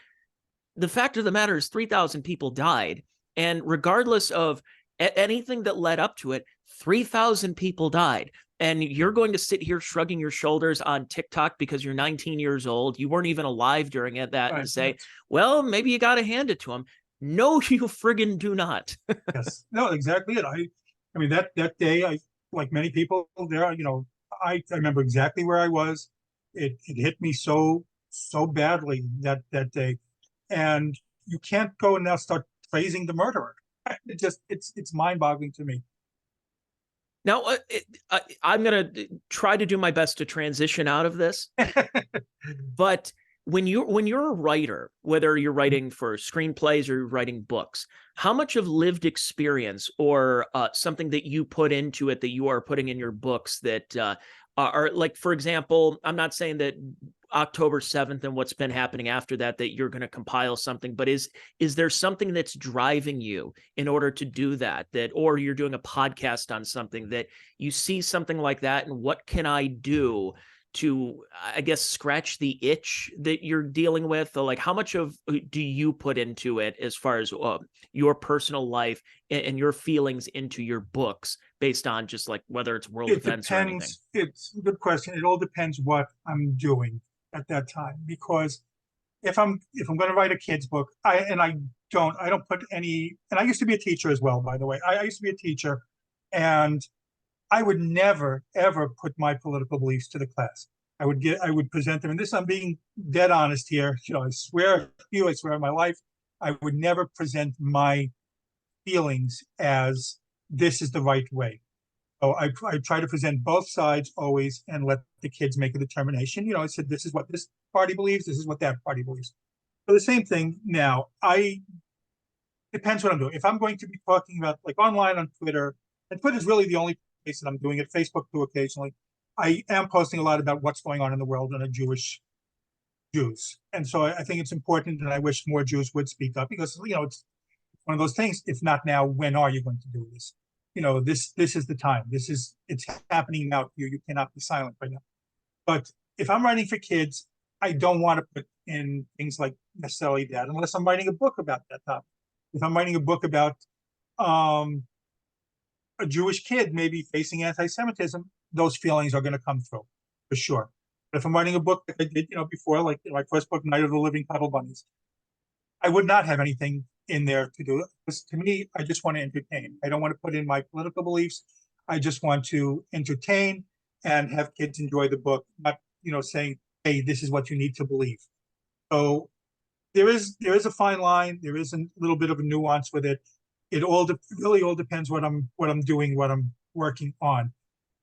the fact of the matter is 3,000 people died, and regardless of anything that led up to it, 3,000 people died. And you're going to sit here shrugging your shoulders on TikTok because you're 19 years old. You weren't even alive during it, and say, well, maybe you got to hand it to him. No, you friggin' do not. Yes, no, exactly it. I mean, that day, I, like many people there, I remember exactly where I was. It hit me so badly that day. And you can't go and now start praising the murderer. It's mind-boggling to me. Now, I'm going to try to do my best to transition out of this. But when you're a writer, whether you're writing for screenplays or you're writing books, how much of lived experience or something that you put into it that you are putting in your books that are, like, for example, I'm not saying that October 7th and what's been happening after that you're going to compile something, but is there something that's driving you in order to do that, or you're doing a podcast on something that you see something like that, and what can I do to, I guess, scratch the itch that you're dealing with? Or like, how much of do you put into it as far as your personal life and your feelings into your books based on just like whether it's world It events or anything? depends. It's a good question. It all depends what I'm doing at that time. Because if I'm going to write a kid's book, I don't put any. And I used to be a teacher as well, by the way. I used to be a teacher, and I would never ever put my political beliefs to the class. I would present them, and this I'm being dead honest here. I swear to you, I swear on my life, I would never present my feelings as this is the right way. So I try to present both sides always and let the kids make a determination. I said, this is what this party believes, this is what that party believes. So the same thing now. Depends what I'm doing. If I'm going to be talking about like online on Twitter, and Twitter is really the only place that I'm doing it, Facebook too occasionally, I am posting a lot about what's going on in the world and Jews. And so I think it's important, and I wish more Jews would speak up, because it's one of those things. If not now, when are you going to do this? This is the time. It's happening now. You cannot be silent right now. But if I'm writing for kids, I don't want to put in things like necessarily that, unless I'm writing a book about that topic. If I'm writing a book about a Jewish kid maybe facing anti-Semitism, those feelings are going to come through for sure. But if I'm writing a book like I did, before, like my first book, Night of the Living Cuddle Bunnies, I would not have anything in there to do it. Because to me, I just want to entertain. I don't want to put in my political beliefs. I just want to entertain and have kids enjoy the book, not saying, hey, this is what you need to believe. So there is a fine line. There is a little bit of a nuance with it. It really all depends what I'm doing, what I'm working on.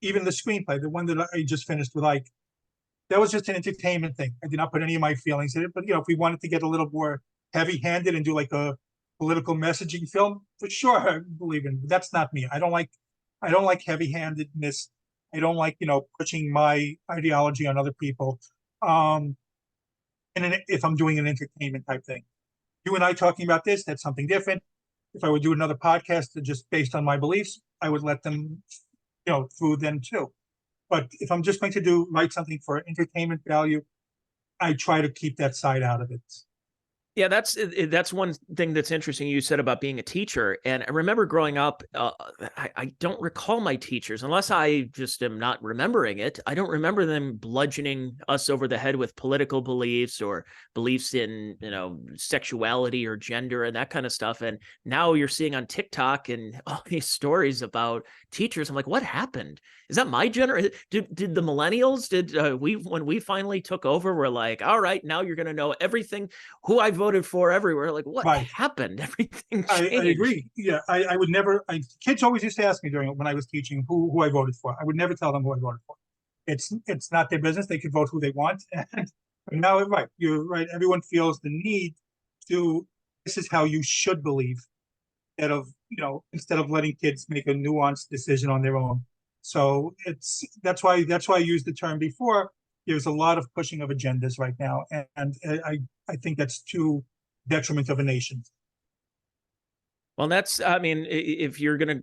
Even the screenplay, the one that I just finished with Ike, that was just an entertainment thing. I did not put any of my feelings in it. But if we wanted to get a little more heavy-handed and do like a political messaging film, for sure, I believe in. But that's not me. I don't like heavy-handedness. I don't like pushing my ideology on other people. And if I'm doing an entertainment type thing, you and I talking about this, that's something different. If I would do another podcast just based on my beliefs, I would let them, through them too. But if I'm just going to write something for entertainment value, I try to keep that side out of it. Yeah, that's one thing that's interesting you said about being a teacher. And I remember growing up, I don't recall my teachers, unless I just am not remembering it. I don't remember them bludgeoning us over the head with political beliefs or beliefs in, sexuality or gender and that kind of stuff. And now you're seeing on TikTok and all these stories about teachers. I'm like, what happened? Is that my generation? Did the millennials, when we finally took over, we're like, all right, now you're going to know everything, who I voted for everywhere. Like, what happened? Everything changed. I agree. Yeah, I would never. Kids always used to ask me when I was teaching who I voted for. I would never tell them who I voted for. It's not their business. They could vote who they want. And now, you're right. Everyone feels the need to. This is how you should believe, instead of letting kids make a nuanced decision on their own. So that's why I used the term before. There's a lot of pushing of agendas right now, and I think that's to detriment of a nation. Well, if you're going to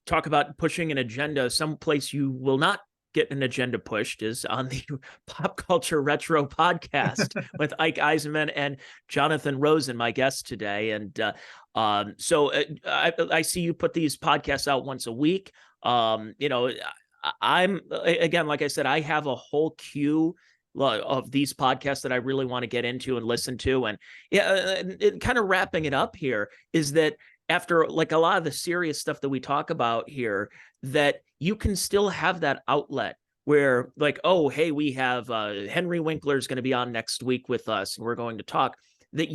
talk about pushing an agenda, someplace you will not get an agenda pushed is on the Pop Culture Retro podcast with Ike Eisenmann and Jonathan Rosen, my guest today. And so I see you put these podcasts out once a week. I'm, again, like I said, I have a whole queue of these podcasts that I really want to get into and listen to. And kind of wrapping it up here is that after like a lot of the serious stuff that we talk about here, that you can still have that outlet where like, oh, hey, we have Henry Winkler's going to be on next week with us, and we're going to talk, that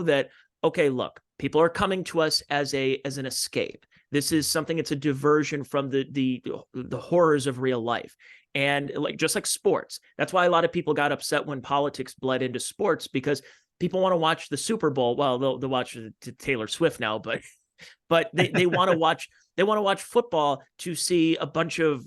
that, okay, look, people are coming to us as an escape. This is something, it's a diversion from the horrors of real life. And just like sports, that's why a lot of people got upset when politics bled into sports, because people want to watch the Super Bowl. Well, they'll watch Taylor Swift now, but they want to watch football to see a bunch of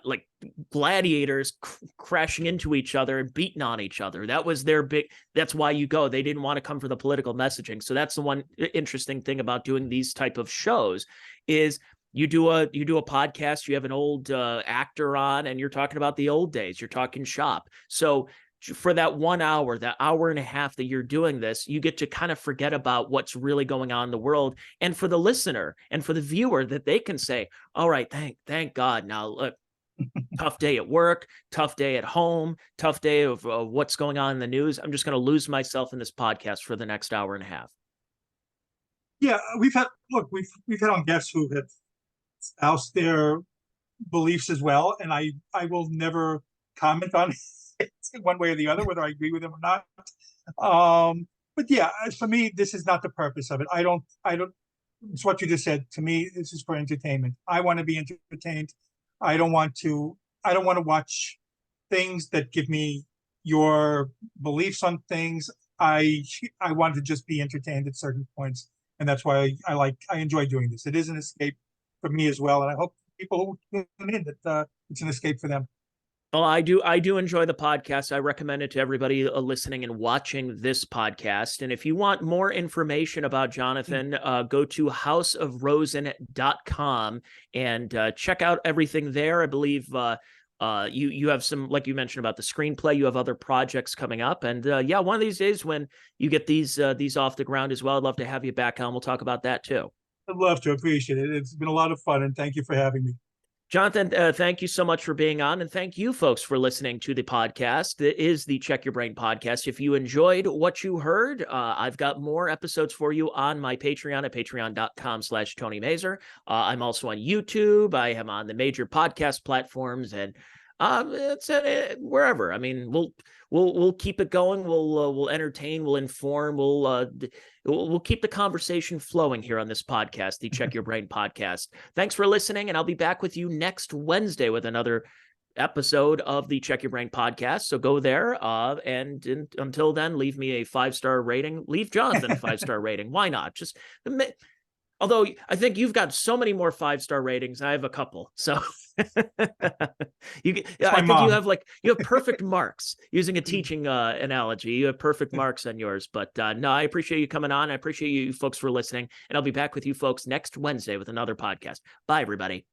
like gladiators crashing into each other and beating on each other. That was that's why you go. They didn't want to come for the political messaging. So that's the one interesting thing about doing these type of shows is You do a podcast, you have an old actor on, and you're talking about the old days. You're talking shop. So for that 1 hour, that hour and a half that you're doing this, you get to kind of forget about what's really going on in the world. And for the listener and for the viewer, that they can say, all right, thank God. Now, look, tough day at work, tough day at home, tough day of what's going on in the news. I'm just going to lose myself in this podcast for the next hour and a half. Yeah, we've had on guests who have espoused their beliefs as well, and I will never comment on it one way or the other, whether I agree with them or not. But yeah, for me, this is not the purpose of it. I don't. It's what you just said. To me, this is for entertainment. I want to be entertained. I don't want to watch things that give me your beliefs on things. I want to just be entertained at certain points, and that's why I enjoy doing this. It is an escape for me as well, and I hope people who tune in that it's an escape for them. Well, I do enjoy the podcast. I recommend it to everybody listening and watching this podcast. And if you want more information about Jonathan, go to houseofrosen.com and check out everything there. I believe you have some, like you mentioned about the screenplay, you have other projects coming up. And yeah, one of these days when you get these off the ground as well, I'd love to have you back on. We'll talk about that too. I'd love to. Appreciate it. It's been a lot of fun, and thank you for having me. Jonathan, thank you so much for being on, and thank you folks for listening to the podcast. It is the Check Your Brain podcast. If you enjoyed what you heard, I've got more episodes for you on my Patreon at patreon.com/Tony Mazur. I'm also on YouTube. I am on the major podcast platforms, and it's wherever. I mean, we'll keep it going. We'll entertain. We'll inform. We'll keep the conversation flowing here on this podcast, the Check Your Brain podcast. Thanks for listening, and I'll be back with you next Wednesday with another episode of the Check Your Brain podcast. So go there, and until then, leave me a 5-star rating. Leave Jonathan a 5-star rating. Why not? Just although I think you've got so many more 5-star ratings, I have a couple. So I think you have perfect marks. Using a teaching analogy, you have perfect marks on yours. But no, I appreciate you coming on. I appreciate you folks for listening, and I'll be back with you folks next Wednesday with another podcast. Bye, everybody.